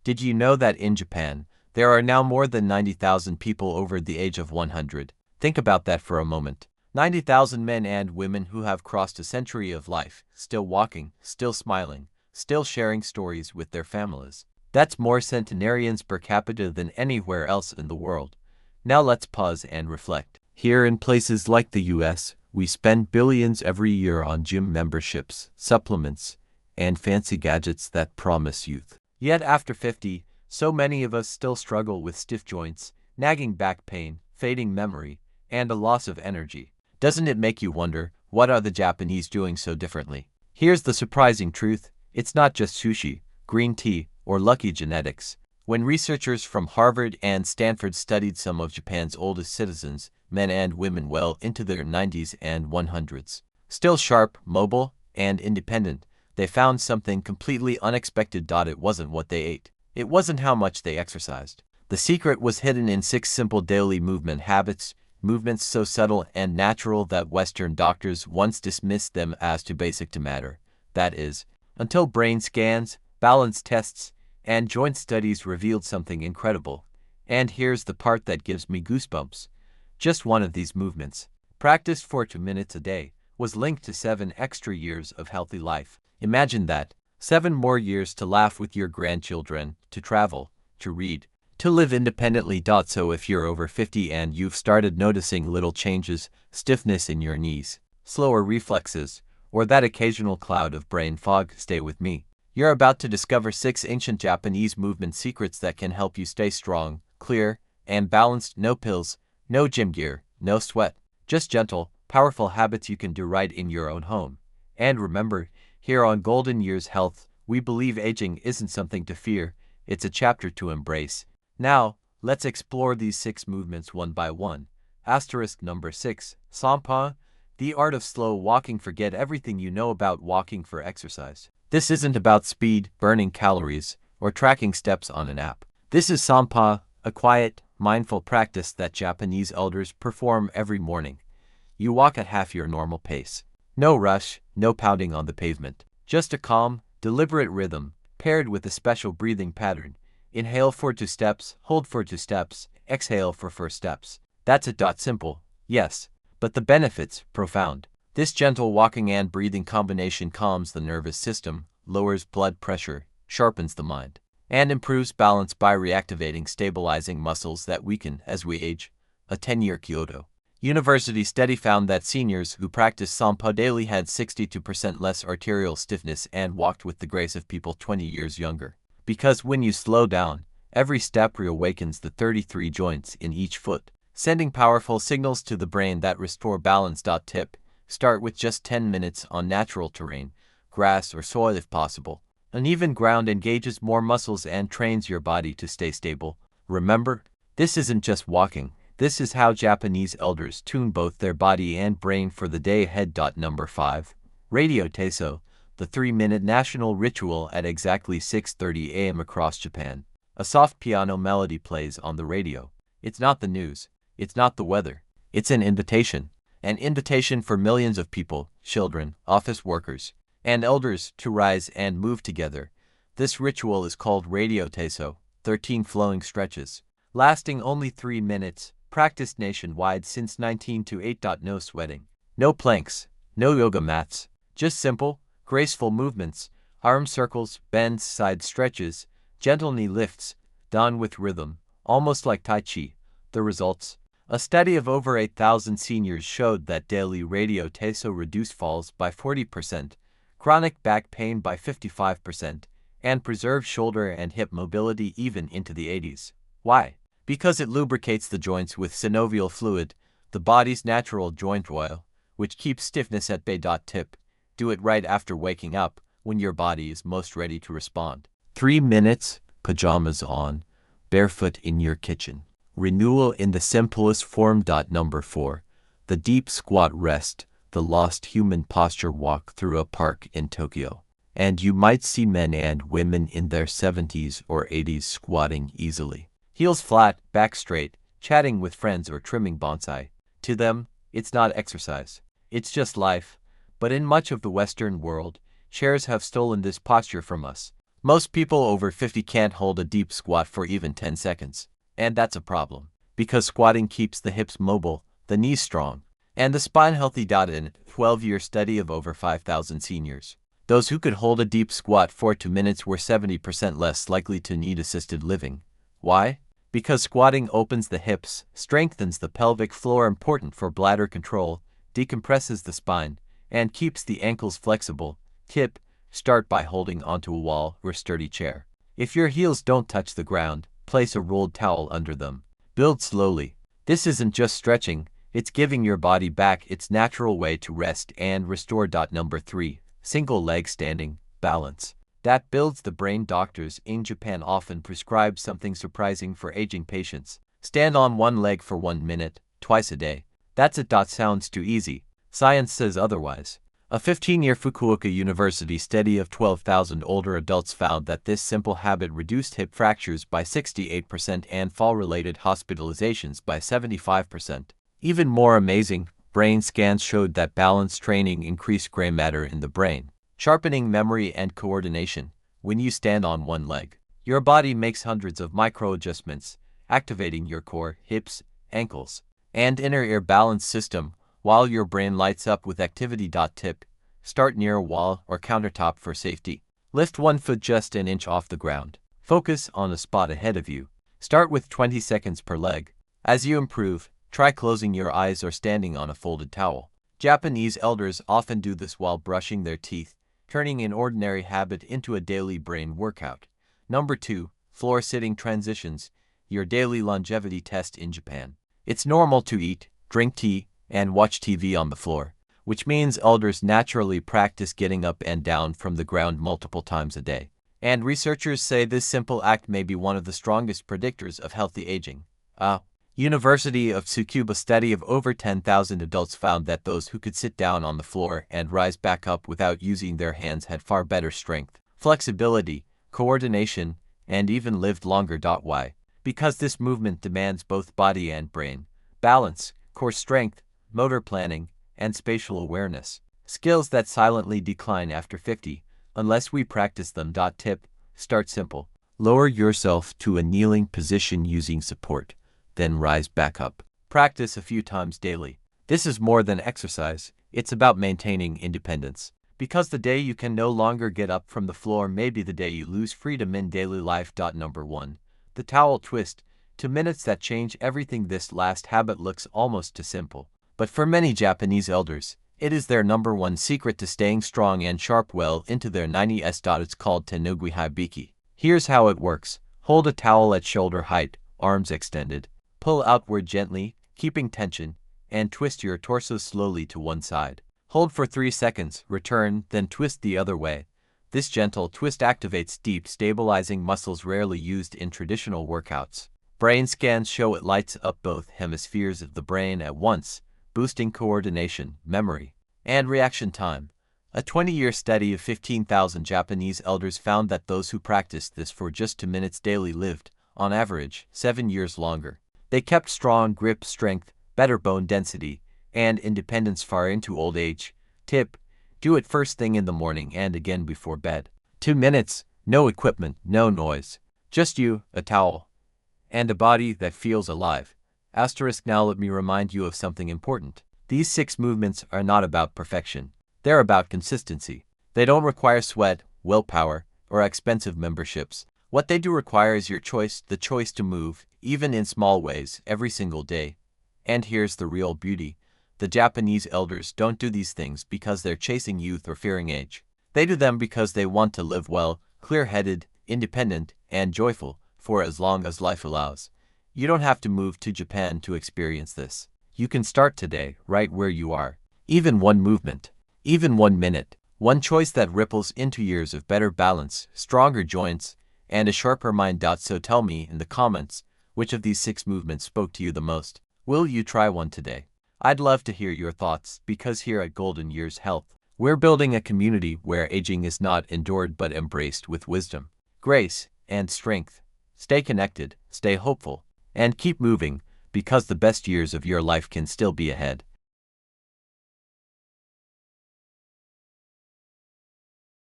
Did you know that in Japan, there are now more than 90,000 people over the age of 100? Think about that for a moment. 90,000 men and women who have crossed a century of life, still walking, still smiling, still sharing stories with their families. That's more centenarians per capita than anywhere else in the world. Now let's pause and reflect. Here in places like the US, we spend billions every year on gym memberships, supplements, and fancy gadgets that promise youth. Yet after 50, so many of us still struggle with stiff joints, nagging back pain, fading memory, and a loss of energy. Doesn't it make you wonder, what are the Japanese doing so differently? Here's the surprising truth: it's not just sushi, green tea, or lucky genetics. When researchers from Harvard and Stanford studied some of Japan's oldest citizens, men and women well into their 90s and 100s, still sharp, mobile, and independent, they found something completely unexpected. It wasn't what they ate. It wasn't how much they exercised. The secret was hidden in 6 simple daily movement habits, movements so subtle and natural that Western doctors once dismissed them as too basic to matter. That is, until brain scans, balance tests, and joint studies revealed something incredible. And here's the part that gives me goosebumps. Just one of these movements, practiced for 2 minutes a day, was linked to 7 extra years of healthy life. Imagine that. 7 more years to laugh with your grandchildren, to travel, to read, to live independently. So if you're over 50 and you've started noticing little changes, stiffness in your knees, slower reflexes, or that occasional cloud of brain fog, stay with me. You're about to discover 6 ancient Japanese movement secrets that can help you stay strong, clear, and balanced. No pills, no gym gear, no sweat, just gentle, powerful habits you can do right in your own home. And remember, here on Golden Years Health, we believe aging isn't something to fear, it's a chapter to embrace. Now, let's explore these 6 movements one by one. Asterisk number 6, Sampa, the art of slow walking. Forget everything you know about walking for exercise. This isn't about speed, burning calories, or tracking steps on an app. This is Sampa, a quiet, mindful practice that Japanese elders perform every morning. You walk at half your normal pace. No rush, no pounding on the pavement. Just a calm, deliberate rhythm, paired with a special breathing pattern. Inhale for 2 steps, hold for 2 steps, exhale for 4 steps. That's it. Simple, yes, but the benefits, profound. This gentle walking and breathing combination calms the nervous system, lowers blood pressure, sharpens the mind, and improves balance by reactivating stabilizing muscles that weaken as we age. A 10-year Kyoto University study found that seniors who practiced Sampa daily had 62% less arterial stiffness and walked with the grace of people 20 years younger. Because when you slow down, every step reawakens the 33 joints in each foot, sending powerful signals to the brain that restore balance. Tip: start with just 10 minutes on natural terrain, grass or soil if possible. Uneven ground engages more muscles and trains your body to stay stable. Remember, this isn't just walking. This is how Japanese elders tune both their body and brain for the day ahead. Number 5, Radio Teiso, the 3-minute national ritual. At exactly 6:30 a.m. across Japan, a soft piano melody plays on the radio. It's not the news, it's not the weather, it's an invitation for millions of people, children, office workers, and elders to rise and move together. This ritual is called Radio Teiso, 13 flowing stretches, lasting only 3 minutes, practiced nationwide since 1928. No sweating, no planks, no yoga mats, just simple, graceful movements, arm circles, bends, side stretches, gentle knee lifts, done with rhythm, almost like Tai Chi. The results? A study of over 8,000 seniors showed that daily Radio Teiso reduced falls by 40%, chronic back pain by 55%, and preserved shoulder and hip mobility even into the 80s. Why? Because it lubricates the joints with synovial fluid, the body's natural joint oil, which keeps stiffness at bay. Tip: do it right after waking up, when your body is most ready to respond. 3 minutes, pajamas on, barefoot in your kitchen. Renewal in the simplest form. Number 4, the deep squat rest, the lost human posture. Walk through a park in Tokyo, and you might see men and women in their 70s or 80s squatting easily. Heels flat, back straight, chatting with friends or trimming bonsai. To them, it's not exercise, it's just life. But in much of the Western world, chairs have stolen this posture from us. Most people over 50 can't hold a deep squat for even 10 seconds. And that's a problem, because squatting keeps the hips mobile, the knees strong, and the spine healthy. In a 12-year study of over 5,000 seniors, those who could hold a deep squat for 2 minutes were 70% less likely to need assisted living. Why? Because squatting opens the hips, strengthens the pelvic floor, important for bladder control, decompresses the spine, and keeps the ankles flexible. Tip: start by holding onto a wall or sturdy chair. If your heels don't touch the ground, place a rolled towel under them. Build slowly. This isn't just stretching, it's giving your body back its natural way to rest and restore. Number 3. Single leg standing, balance. That builds the brain. Doctors in Japan often prescribe something surprising for aging patients. Stand on one leg for 1 minute, twice a day. That's it. Sounds too easy. Science says otherwise. A 15-year Fukuoka University study of 12,000 older adults found that this simple habit reduced hip fractures by 68% and fall-related hospitalizations by 75%. Even more amazing, brain scans showed that balance training increased gray matter in the brain, sharpening memory and coordination. When you stand on one leg, your body makes hundreds of micro-adjustments, activating your core, hips, ankles, and inner ear balance system, while your brain lights up with activity. Tip: start near a wall or countertop for safety. Lift one foot just an inch off the ground. Focus on the spot ahead of you. Start with 20 seconds per leg. As you improve, try closing your eyes or standing on a folded towel. Japanese elders often do this while brushing their teeth, turning an ordinary habit into a daily brain workout. Number 2. Floor sitting transitions, your daily longevity test in Japan. It's normal to eat, drink tea, and watch TV on the floor, which means elders naturally practice getting up and down from the ground multiple times a day. And researchers say this simple act may be one of the strongest predictors of healthy aging. University of Tsukuba study of over 10,000 adults found that those who could sit down on the floor and rise back up without using their hands had far better strength, flexibility, coordination, and even lived longer. Why? Because this movement demands both body and brain balance, core strength, motor planning, and spatial awareness, skills that silently decline after 50, unless we practice them. Tip: start simple. Lower yourself to a kneeling position using support, then rise back up. Practice a few times daily. This is more than exercise, it's about maintaining independence. Because the day you can no longer get up from the floor may be the day you lose freedom in daily life. Number 1. The towel twist. 2 minutes that change everything. This last habit looks almost too simple, but for many Japanese elders, it is their number 1 secret to staying strong and sharp well into their 90s. It's called Tenugui Hibiki. Here's how it works. Hold a towel at shoulder height, arms extended. Pull outward gently, keeping tension, and twist your torso slowly to one side. Hold for 3 seconds, return, then twist the other way. This gentle twist activates deep, stabilizing muscles rarely used in traditional workouts. Brain scans show it lights up both hemispheres of the brain at once, boosting coordination, memory, and reaction time. A 20-year study of 15,000 Japanese elders found that those who practiced this for just 2 minutes daily lived, on average, 7 years longer. They kept strong grip strength, better bone density, and independence far into old age. Tip: do it first thing in the morning and again before bed. 2 minutes, no equipment, no noise. Just you, a towel, and a body that feels alive. Now let me remind you of something important. These 6 movements are not about perfection. They're about consistency. They don't require sweat, willpower, or expensive memberships. What they do require is your choice, the choice to move, even in small ways, every single day. And here's the real beauty. The Japanese elders don't do these things because they're chasing youth or fearing age. They do them because they want to live well, clear-headed, independent, and joyful, for as long as life allows. You don't have to move to Japan to experience this. You can start today, right where you are. Even one movement, even 1 minute, one choice that ripples into years of better balance, stronger joints, and a sharper mind. So tell me in the comments, which of these 6 movements spoke to you the most? Will you try one today? I'd love to hear your thoughts, because here at Golden Years Health, we're building a community where aging is not endured but embraced with wisdom, grace, and strength. Stay connected, stay hopeful, and keep moving, because the best years of your life can still be ahead.